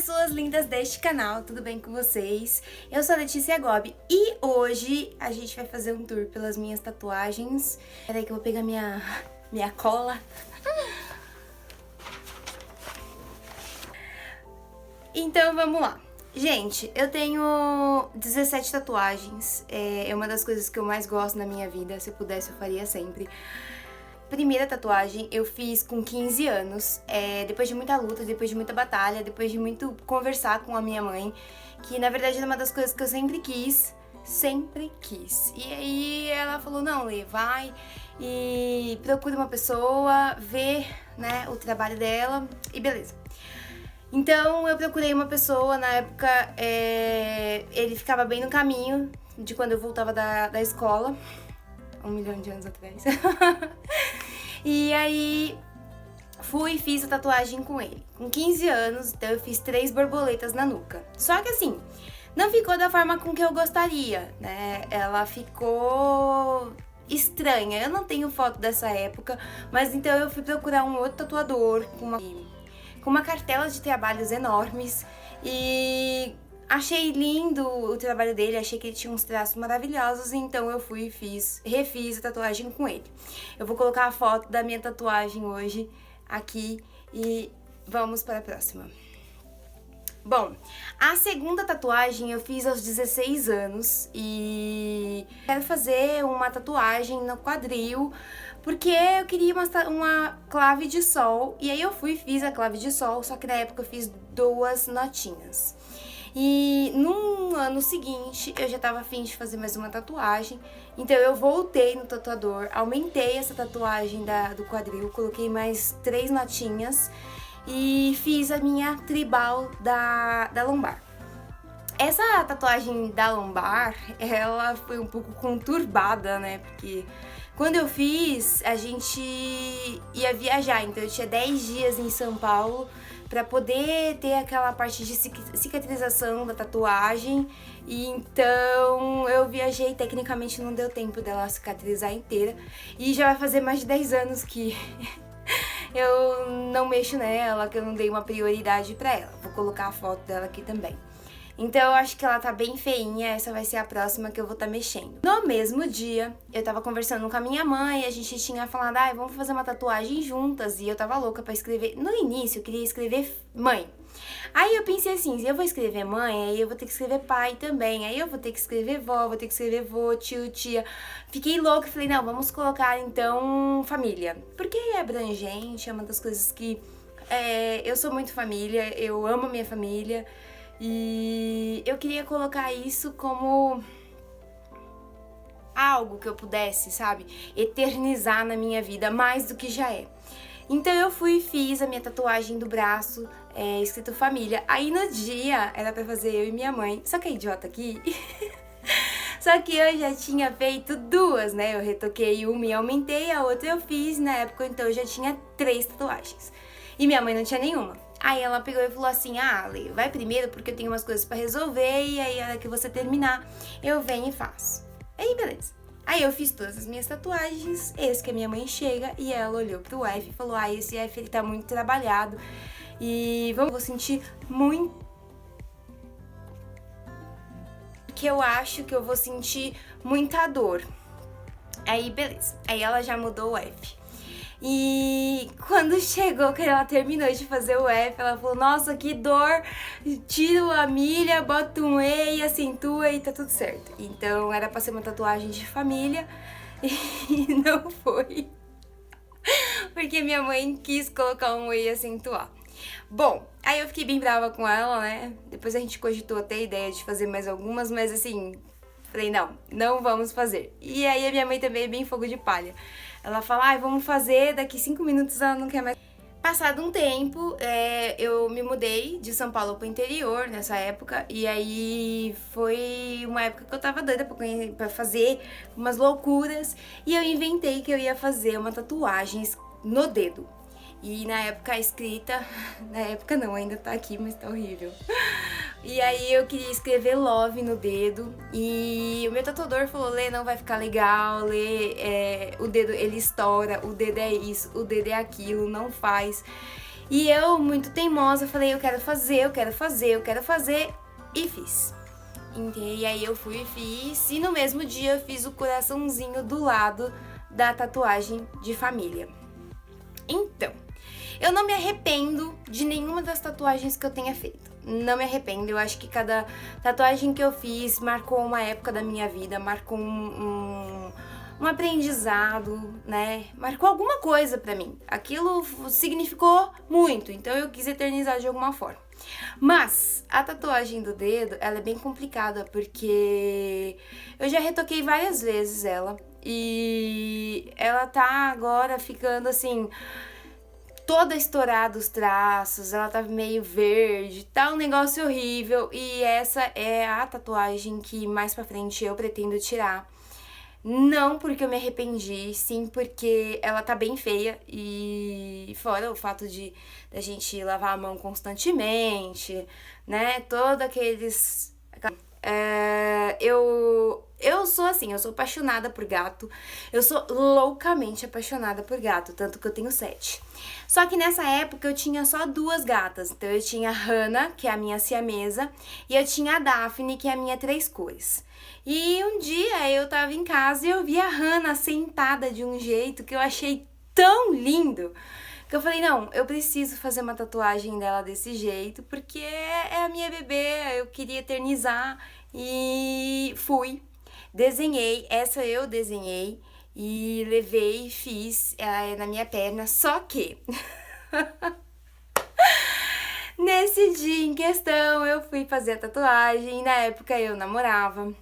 pessoas lindas deste canal, tudo bem com vocês? Eu sou a Letícia Gobi e hoje a gente vai fazer um tour pelas minhas tatuagens. Peraí que eu vou pegar minha cola. Então vamos lá. Gente, eu tenho 17 tatuagens, é uma das coisas que eu mais gosto na minha vida, se eu pudesse eu faria sempre. Primeira tatuagem eu fiz com 15 anos, depois de muita luta, depois de muita batalha, depois de muito conversar com a minha mãe, que na verdade era uma das coisas que eu sempre quis. E aí ela falou, não, Lê, vai e procura uma pessoa, vê, né, o trabalho dela e beleza. Então eu procurei uma pessoa, na época ele ficava bem no caminho de quando eu voltava da escola, 1 milhão de anos atrás. E aí fui e fiz a tatuagem com ele. Com 15 anos, então eu fiz 3 borboletas na nuca. Só que assim, não ficou da forma com que eu gostaria, né? Ela ficou estranha. Eu não tenho foto dessa época, mas então eu fui procurar um outro tatuador com uma cartela de trabalhos enormes e achei lindo o trabalho dele, achei que ele tinha uns traços maravilhosos, então eu fui e refiz a tatuagem com ele. Eu vou colocar a foto da minha tatuagem hoje aqui e vamos para a próxima. Bom, a segunda tatuagem eu fiz aos 16 anos e quero fazer uma tatuagem no quadril porque eu queria uma clave de sol e aí eu fui e fiz a clave de sol, só que na época eu fiz 2 notinhas. E no ano seguinte eu já tava afim de fazer mais uma tatuagem, então eu voltei no tatuador, aumentei essa tatuagem do quadril, coloquei mais 3 notinhas e fiz a minha tribal da lombar. Essa tatuagem da lombar, ela foi um pouco conturbada, né, porque quando eu fiz, a gente ia viajar, então eu tinha 10 dias em São Paulo pra poder ter aquela parte de cicatrização da tatuagem. E então eu viajei, tecnicamente não deu tempo dela cicatrizar inteira. E já vai fazer mais de 10 anos que eu não mexo nela, que eu não dei uma prioridade pra ela. Vou colocar a foto dela aqui também. Então eu acho que ela tá bem feinha, essa vai ser a próxima que eu vou tá mexendo. No mesmo dia, eu tava conversando com a minha mãe, a gente tinha falado, vamos fazer uma tatuagem juntas, e eu tava louca pra escrever. No início eu queria escrever mãe. Aí eu pensei assim, se eu vou escrever mãe, aí eu vou ter que escrever pai também, aí eu vou ter que escrever vó, vou ter que escrever vô, tio, tia. Fiquei louca e falei, não, vamos colocar então família, porque é abrangente, é uma das coisas que eu sou muito família, eu amo minha família. E eu queria colocar isso como algo que eu pudesse, sabe, eternizar na minha vida, mais do que já é. Então eu fui e fiz a minha tatuagem do braço, escrito família. Aí no dia era pra fazer eu e minha mãe, só que a idiota aqui... Só que eu já tinha feito 2, né, eu retoquei uma e aumentei, a outra eu fiz, na época então eu já tinha 3 tatuagens. E minha mãe não tinha nenhuma. Aí ela pegou e falou assim, Lê, vai primeiro porque eu tenho umas coisas pra resolver e aí a hora que você terminar, eu venho e faço. Aí beleza. Aí eu fiz todas as minhas tatuagens, esse que a minha mãe chega e ela olhou pro F e falou, esse F ele tá muito trabalhado e vou sentir muito... que eu acho que eu vou sentir muita dor. Aí beleza. Aí ela já mudou o F. E quando chegou, que ela terminou de fazer o F, ela falou, nossa, que dor, tira a milha, bota um E, acentua e tá tudo certo. Então era pra ser uma tatuagem de família e não foi, porque minha mãe quis colocar um E e acentuar. Bom, aí eu fiquei bem brava com ela, né, depois a gente cogitou até a ideia de fazer mais algumas, mas assim... Falei, não vamos fazer. E aí a minha mãe também é bem fogo de palha. Ela fala, vamos fazer, daqui 5 minutos ela não quer mais. Passado um tempo, eu me mudei de São Paulo pro interior nessa época. E aí foi uma época que eu tava doida pra fazer umas loucuras. E eu inventei que eu ia fazer uma tatuagem no dedo. E na época a escrita, na época não, ainda tá aqui, mas tá horrível. E aí eu queria escrever love no dedo e o meu tatuador falou, Lê, não vai ficar legal, Lê, o dedo ele estoura, o dedo é isso, o dedo é aquilo, não faz. E eu, muito teimosa, falei, eu quero fazer, eu quero fazer, eu quero fazer, e fiz. E aí eu fui e fiz, e no mesmo dia eu fiz o coraçãozinho do lado da tatuagem de família. Então, eu não me arrependo de nenhuma das tatuagens que eu tenha feito. Não me arrependo, eu acho que cada tatuagem que eu fiz marcou uma época da minha vida, marcou um aprendizado, né? Marcou alguma coisa pra mim. Aquilo significou muito, então eu quis eternizar de alguma forma. Mas a tatuagem do dedo, ela é bem complicada, porque eu já retoquei várias vezes ela. E ela tá agora ficando assim, toda estourada os traços, ela tá meio verde, tá um negócio horrível. E essa é a tatuagem que mais pra frente eu pretendo tirar. Não porque eu me arrependi, sim porque ela tá bem feia e fora o fato de a gente lavar a mão constantemente, né? Todo aqueles... eu sou assim, eu sou apaixonada por gato, eu sou loucamente apaixonada por gato, tanto que eu tenho 7. Só que nessa época eu tinha só 2 gatas, então eu tinha a Hannah, que é a minha siamesa, e eu tinha a Daphne, que é a minha 3 cores. E um dia eu tava em casa e eu vi a Hannah sentada de um jeito que eu achei tão lindo, que eu falei, não, eu preciso fazer uma tatuagem dela desse jeito, porque é a minha bebê, eu queria eternizar, e fui. Desenhei, essa eu desenhei, e levei e fiz na minha perna, só que... Nesse dia em questão, eu fui fazer a tatuagem, na época eu namorava.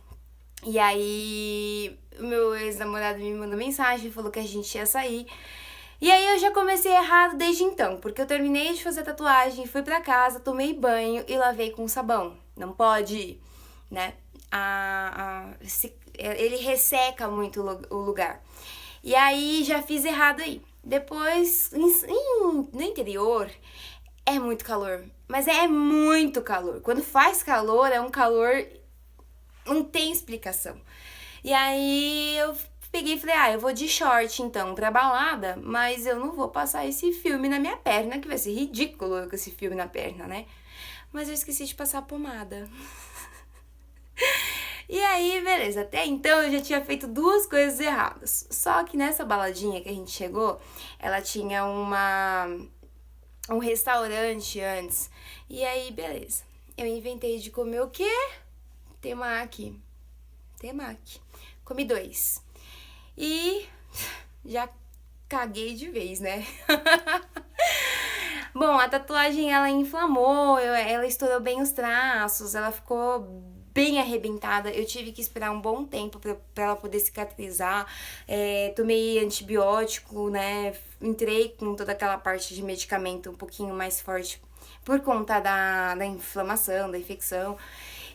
E aí, o meu ex-namorado me mandou mensagem, falou que a gente ia sair. E aí eu já comecei errado desde então, porque eu terminei de fazer a tatuagem, fui pra casa, tomei banho e lavei com sabão. Não pode, né? Ele resseca muito o lugar. E aí já fiz errado aí. Depois, no interior, é muito calor. Mas é muito calor. Quando faz calor, é um calor... Não tem explicação. E aí eu peguei e falei, eu vou de short então pra balada, mas eu não vou passar esse filme na minha perna, que vai ser ridículo eu com esse filme na perna, né? Mas eu esqueci de passar a pomada. E aí, beleza, até então eu já tinha feito 2 coisas erradas. Só que nessa baladinha que a gente chegou, ela tinha um restaurante antes. E aí, beleza. Eu inventei de comer o quê? Temaki. Comi 2. E já caguei de vez, né? Bom, a tatuagem ela inflamou, ela estourou bem os traços, ela ficou bem arrebentada. Eu tive que esperar um bom tempo pra ela poder cicatrizar. Tomei antibiótico, né? Entrei com toda aquela parte de medicamento um pouquinho mais forte por conta da inflamação, da infecção.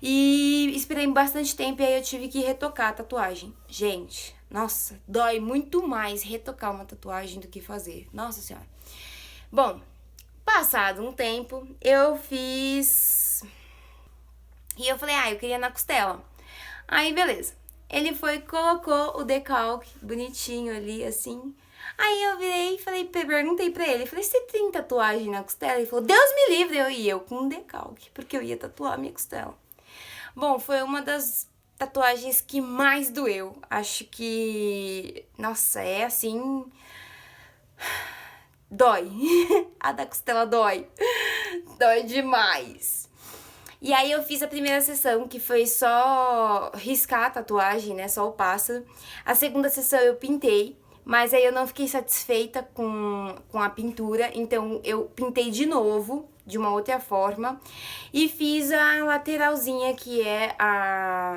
E esperei bastante tempo e aí eu tive que retocar a tatuagem. Gente, nossa, dói muito mais retocar uma tatuagem do que fazer. Nossa senhora. Bom, passado um tempo, eu fiz... E eu falei, eu queria na costela. Aí, beleza. Ele foi e colocou o decalque bonitinho ali, assim. Aí eu virei e perguntei pra ele, falei, você tem tatuagem na costela? Ele falou, Deus me livre, eu com um decalque, porque eu ia tatuar a minha costela. Bom, foi uma das tatuagens que mais doeu. Acho que... Nossa, é assim... Dói. A da costela dói. Dói demais. E aí eu fiz a primeira sessão, que foi só riscar a tatuagem, né? Só o pássaro. A segunda sessão eu pintei, mas aí eu não fiquei satisfeita com a pintura. Então eu pintei de novo, de uma outra forma. E fiz a lateralzinha, que é a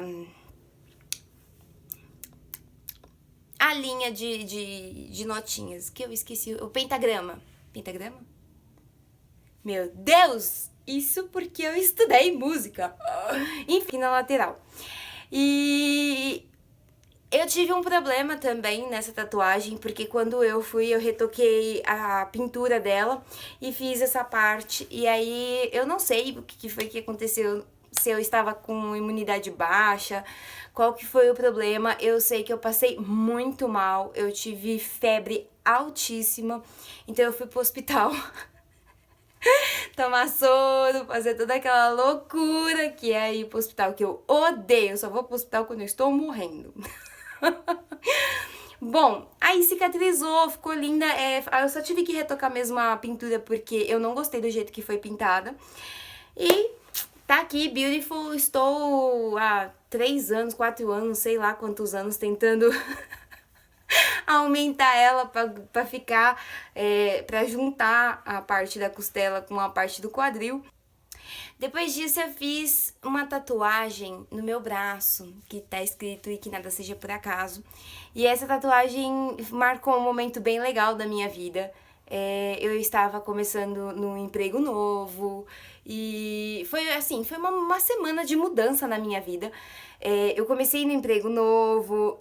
linha de notinhas, que eu esqueci, o pentagrama. Pentagrama? Meu Deus! Isso porque eu estudei música. Enfim, na lateral. E eu tive um problema também nessa tatuagem, porque quando eu fui, eu retoquei a pintura dela e fiz essa parte. E aí, eu não sei o que foi que aconteceu, se eu estava com imunidade baixa, qual que foi o problema. Eu sei que eu passei muito mal, eu tive febre altíssima, então eu fui pro hospital. tomar soro, fazer toda aquela loucura que é ir pro hospital, que eu odeio. Eu só vou pro hospital quando eu estou morrendo. Bom, aí cicatrizou, ficou linda. Eu só tive que retocar mesmo a pintura porque eu não gostei do jeito que foi pintada. E tá aqui, beautiful. Estou há 3 anos, 4 anos, sei lá quantos anos tentando aumentar ela pra ficar, pra juntar a parte da costela com a parte do quadril. Depois disso eu fiz uma tatuagem no meu braço, que tá escrito "e que nada seja por acaso". E essa tatuagem marcou um momento bem legal da minha vida. Eu estava começando num emprego novo e foi assim, foi uma semana de mudança na minha vida. Eu comecei no emprego novo,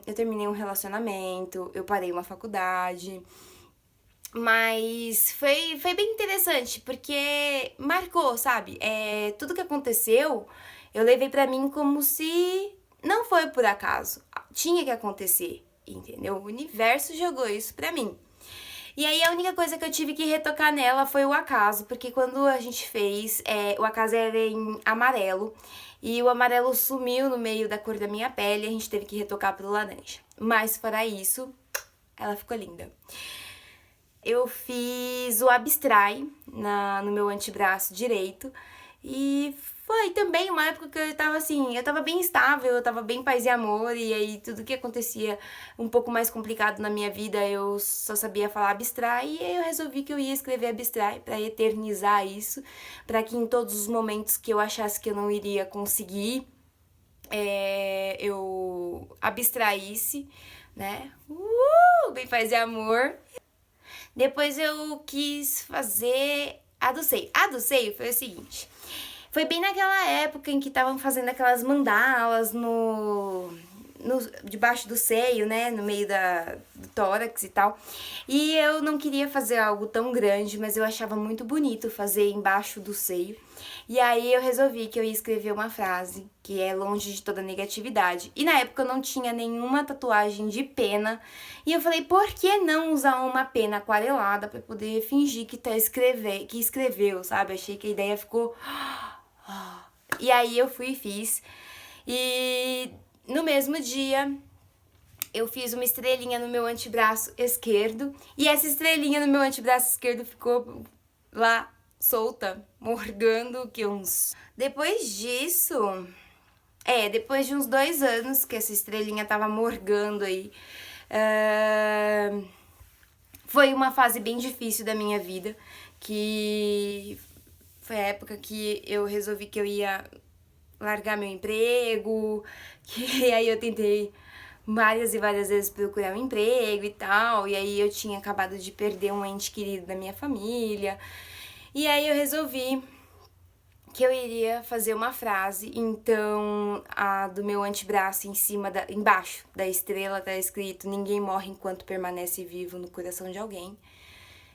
eu terminei um relacionamento, eu parei uma faculdade. Mas foi bem interessante, porque marcou, sabe? Tudo que aconteceu, eu levei pra mim como se não foi por acaso. Tinha que acontecer, entendeu? O universo jogou isso pra mim. E aí a única coisa que eu tive que retocar nela foi o acaso, porque quando a gente fez, o acaso era em amarelo, e o amarelo sumiu no meio da cor da minha pele, e a gente teve que retocar pro laranja. Mas fora isso, ela ficou linda. Eu fiz o abstrai no meu antebraço direito e foi também uma época que eu tava assim, eu tava bem estável, eu tava bem paz e amor, e aí tudo que acontecia um pouco mais complicado na minha vida eu só sabia falar abstrai, e aí eu resolvi que eu ia escrever abstrai pra eternizar isso, pra que em todos os momentos que eu achasse que eu não iria conseguir, eu abstraísse, né? Bem paz e amor. Depois eu quis fazer a do seio. A do seio foi o seguinte. Foi bem naquela época em que estavam fazendo aquelas mandalas debaixo do seio, né? No meio do tórax e tal. E eu não queria fazer algo tão grande, mas eu achava muito bonito fazer embaixo do seio. E aí eu resolvi que eu ia escrever uma frase que é longe de toda negatividade. E na época eu não tinha nenhuma tatuagem de pena. E eu falei, por que não usar uma pena aquarelada pra poder fingir que que escreveu, sabe? Achei que a ideia ficou... E aí eu fui e fiz. E no mesmo dia eu fiz uma estrelinha no meu antebraço esquerdo. E essa estrelinha no meu antebraço esquerdo ficou lá solta, morgando que uns... Depois disso... depois de uns 2 anos que essa estrelinha tava morgando aí, foi uma fase bem difícil da minha vida, que foi a época que eu resolvi que eu ia largar meu emprego, que aí eu tentei várias e várias vezes procurar um emprego e tal, e aí eu tinha acabado de perder um ente querido da minha família, e aí eu resolvi que eu iria fazer uma frase, então a do meu antebraço embaixo da estrela tá escrito "Ninguém morre enquanto permanece vivo no coração de alguém".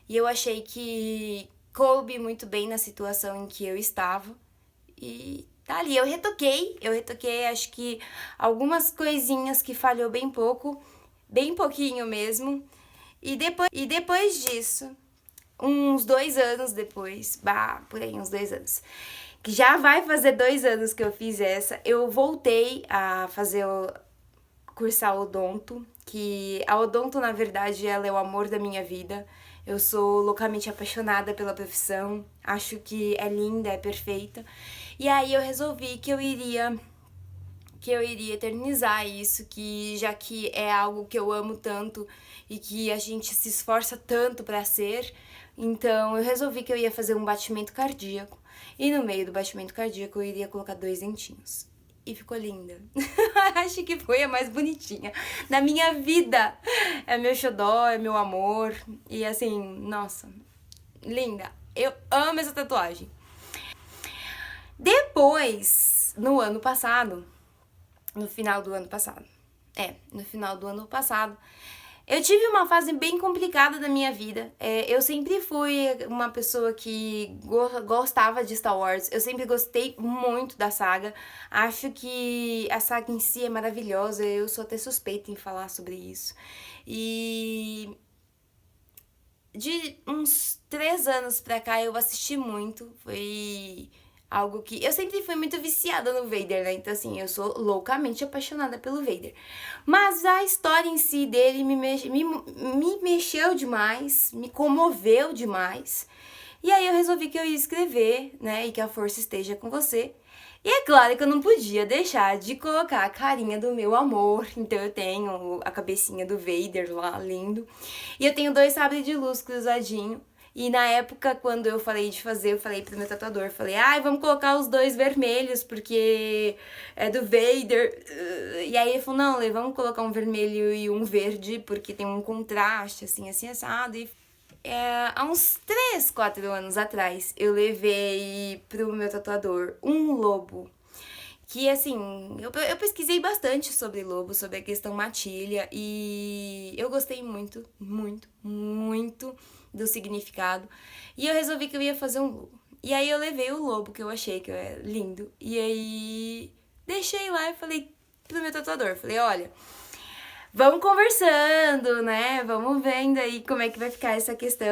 E eu achei que coube muito bem na situação em que eu estava e tá ali. Eu retoquei acho que algumas coisinhas que falhou bem pouco, bem pouquinho mesmo. E depois disso, uns 2 anos depois, por aí uns 2 anos, que já vai fazer 2 anos que eu fiz essa, eu voltei a cursar odonto, que a odonto, na verdade, ela é o amor da minha vida. Eu sou loucamente apaixonada pela profissão, acho que é linda, é perfeita. E aí eu resolvi que eu iria eternizar isso, que já que é algo que eu amo tanto e que a gente se esforça tanto pra ser, então eu resolvi que eu ia fazer um batimento cardíaco. E no meio do batimento cardíaco eu iria colocar 2 dentinhos. E ficou linda. Acho que foi a mais bonitinha da minha vida. É meu xodó, é meu amor. E assim, nossa, linda. Eu amo essa tatuagem. Depois, no final do ano passado, eu tive uma fase bem complicada da minha vida. Eu sempre fui uma pessoa que gostava de Star Wars. Eu sempre gostei muito da saga. Acho que a saga em si é maravilhosa. Eu sou até suspeita em falar sobre isso. E de uns 3 anos pra cá eu assisti muito. Foi algo que... Eu sempre fui muito viciada no Vader, né? Então, assim, eu sou loucamente apaixonada pelo Vader. Mas a história em si dele me mexeu demais, me comoveu demais. E aí eu resolvi que eu ia escrever, né? E que a força esteja com você. E é claro que eu não podia deixar de colocar a carinha do meu amor. Então eu tenho a cabecinha do Vader lá, lindo. E eu tenho 2 sabres de luz cruzadinho. E na época, quando eu falei de fazer, eu falei pro meu tatuador, falei, ai, vamos colocar os 2 vermelhos, porque é do Vader. E aí ele falou, não, Lê, vamos colocar um vermelho e um verde, porque tem um contraste, assim, assim, assado. E há uns 3, 4 anos atrás, eu levei pro meu tatuador um lobo. Que, assim, eu pesquisei bastante sobre lobo, sobre a questão matilha, e eu gostei muito, muito, muito do significado. E eu resolvi que eu ia fazer um lobo. E aí eu levei o lobo, que eu achei que é lindo, e aí deixei lá e falei pro meu tatuador, falei, olha, vamos conversando, né? Vamos vendo aí como é que vai ficar essa questão,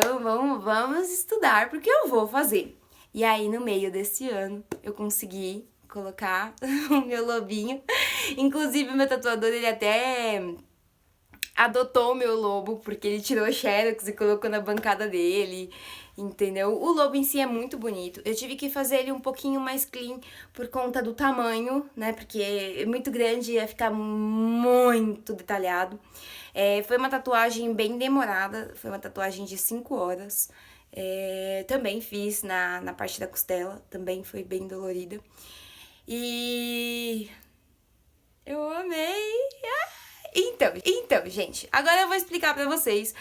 vamos estudar, porque eu vou fazer. E aí, no meio desse ano, eu consegui colocar o meu lobinho. Inclusive, o meu tatuador, ele até adotou o meu lobo, porque ele tirou xerox e colocou na bancada dele, entendeu? O lobo em si é muito bonito. Eu tive que fazer ele um pouquinho mais clean por conta do tamanho, né? Porque é muito grande e ia ficar muito detalhado. Foi uma tatuagem bem demorada, foi uma tatuagem de 5 horas. Também fiz na parte da costela, também foi bem dolorida. E eu amei. Então, gente, agora eu vou explicar pra vocês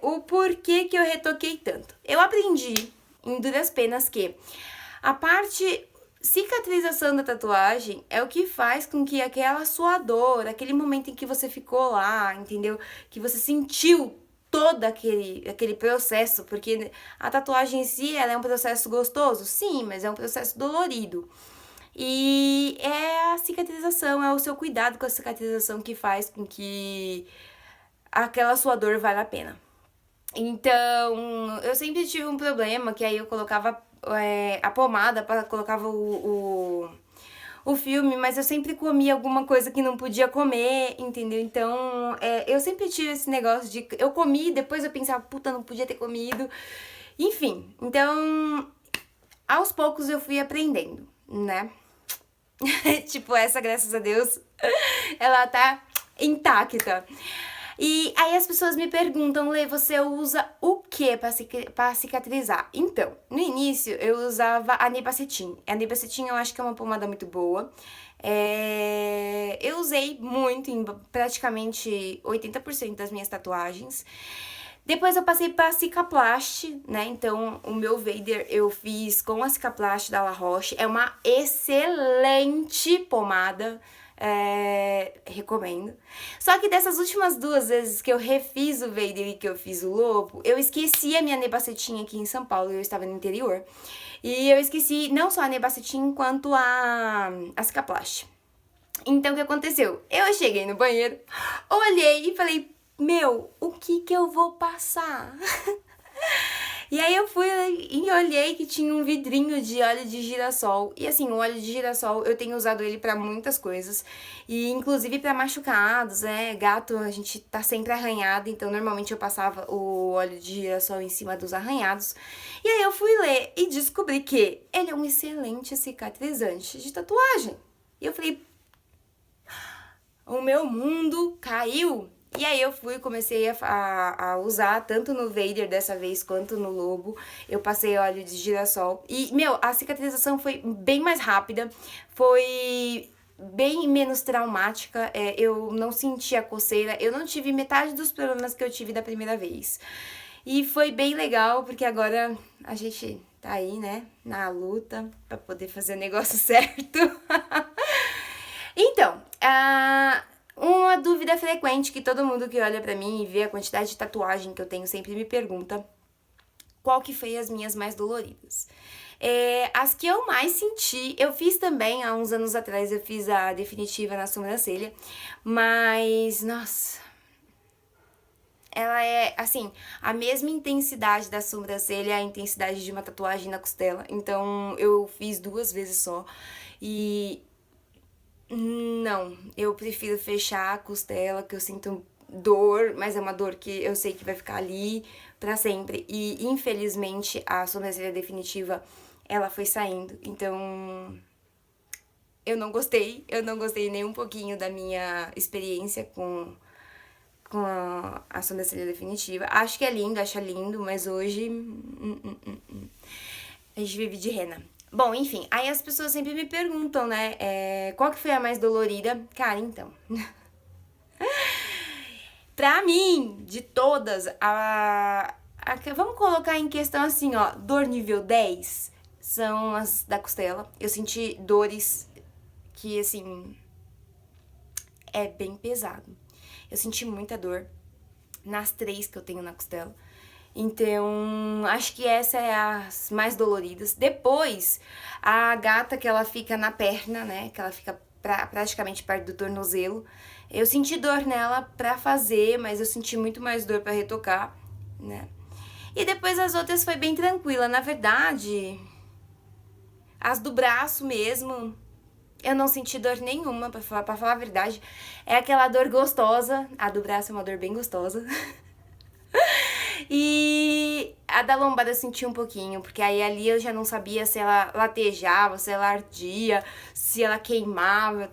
o porquê que eu retoquei tanto. Eu aprendi, em duras penas, que a parte cicatrização da tatuagem é o que faz com que aquela sua dor, aquele momento em que você ficou lá, entendeu? Que você sentiu todo aquele processo, porque a tatuagem em si, ela é um processo gostoso? Sim, mas é um processo dolorido. E é a cicatrização, é o seu cuidado com a cicatrização que faz com que aquela sua dor vale a pena. Então, eu sempre tive um problema, que aí eu colocava a pomada, colocava o filme, mas eu sempre comia alguma coisa que não podia comer, entendeu? Então, eu sempre tive esse negócio de... Eu comi, depois eu pensava, puta, não podia ter comido. Enfim, então, aos poucos eu fui aprendendo, né? Tipo, essa, graças a Deus, ela tá intacta. E aí as pessoas me perguntam, Lê, você usa o que pra cicatrizar? Então, no início eu usava a Nebacetin. A Nebacetin eu acho que é uma pomada muito boa. Eu usei muito em praticamente 80% das minhas tatuagens. Depois eu passei pra Cicaplast, né? Então, o meu Vader eu fiz com a Cicaplast da La Roche. É uma excelente pomada. Recomendo. Só que dessas últimas 2 vezes que eu refiz o Vader e que eu fiz o lobo, eu esqueci a minha Nebacetin aqui em São Paulo, eu estava no interior. E eu esqueci não só a Nebacetin, quanto a Cicaplast. Então, o que aconteceu? Eu cheguei no banheiro, olhei e falei, meu, o que eu vou passar? E aí eu fui e olhei que tinha um vidrinho de óleo de girassol. E assim, o óleo de girassol, eu tenho usado ele pra muitas coisas. E inclusive pra machucados, né? Gato, a gente tá sempre arranhado, então normalmente eu passava o óleo de girassol em cima dos arranhados. E aí eu fui ler e descobri que ele é um excelente cicatrizante de tatuagem. E eu falei, o meu mundo caiu. E aí eu fui e comecei a usar tanto no Vader dessa vez quanto no lobo. Eu passei óleo de girassol. E, meu, a cicatrização foi bem mais rápida. Foi bem menos traumática. Eu não senti a coceira. Eu não tive metade dos problemas que eu tive da primeira vez. E foi bem legal, porque agora a gente tá aí, né, na luta pra poder fazer o negócio certo. Então, uma dúvida frequente que todo mundo que olha pra mim e vê a quantidade de tatuagem que eu tenho sempre me pergunta qual que foi as minhas mais doloridas. As que eu mais senti, eu fiz também há uns anos atrás, eu fiz a definitiva na sobrancelha, mas, nossa, ela é, assim, a mesma intensidade da sobrancelha, a intensidade de uma tatuagem na costela. Então, eu fiz 2 vezes só. E não, eu prefiro fechar a costela, que eu sinto dor, mas é uma dor que eu sei que vai ficar ali pra sempre. E, infelizmente, a sobrancelha definitiva, ela foi saindo. Então, eu não gostei nem um pouquinho da minha experiência com a sobrancelha definitiva. Acho que é lindo, acho lindo, mas hoje a gente vive de rena. Bom, enfim, aí as pessoas sempre me perguntam, né, qual que foi a mais dolorida? Cara, então, pra mim, de todas, vamos colocar em questão assim, ó, dor nível 10 são as da costela. Eu senti dores que, assim, é bem pesado. Eu senti muita dor nas 3 que eu tenho na costela. Então, acho que essa é as mais doloridas. Depois, a gata que ela fica na perna, né? Que ela fica praticamente perto do tornozelo. Eu senti dor nela pra fazer, mas eu senti muito mais dor pra retocar, né? E depois as outras foi bem tranquila. Na verdade, as do braço mesmo, eu não senti dor nenhuma, pra falar a verdade. É aquela dor gostosa. A do braço é uma dor bem gostosa. E a da lombada eu senti um pouquinho, porque aí ali eu já não sabia se ela latejava, se ela ardia, se ela queimava.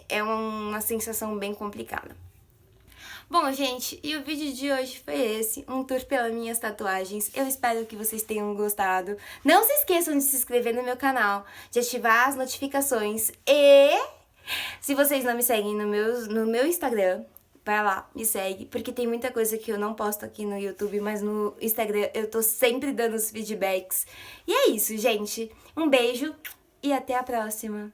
É uma sensação bem complicada. Bom, gente, e o vídeo de hoje foi esse, um tour pelas minhas tatuagens. Eu espero que vocês tenham gostado. Não se esqueçam de se inscrever no meu canal, de ativar as notificações e se vocês não me seguem no meu Instagram, vai lá, me segue, porque tem muita coisa que eu não posto aqui no YouTube, mas no Instagram eu tô sempre dando os feedbacks. E é isso, gente. Um beijo e até a próxima.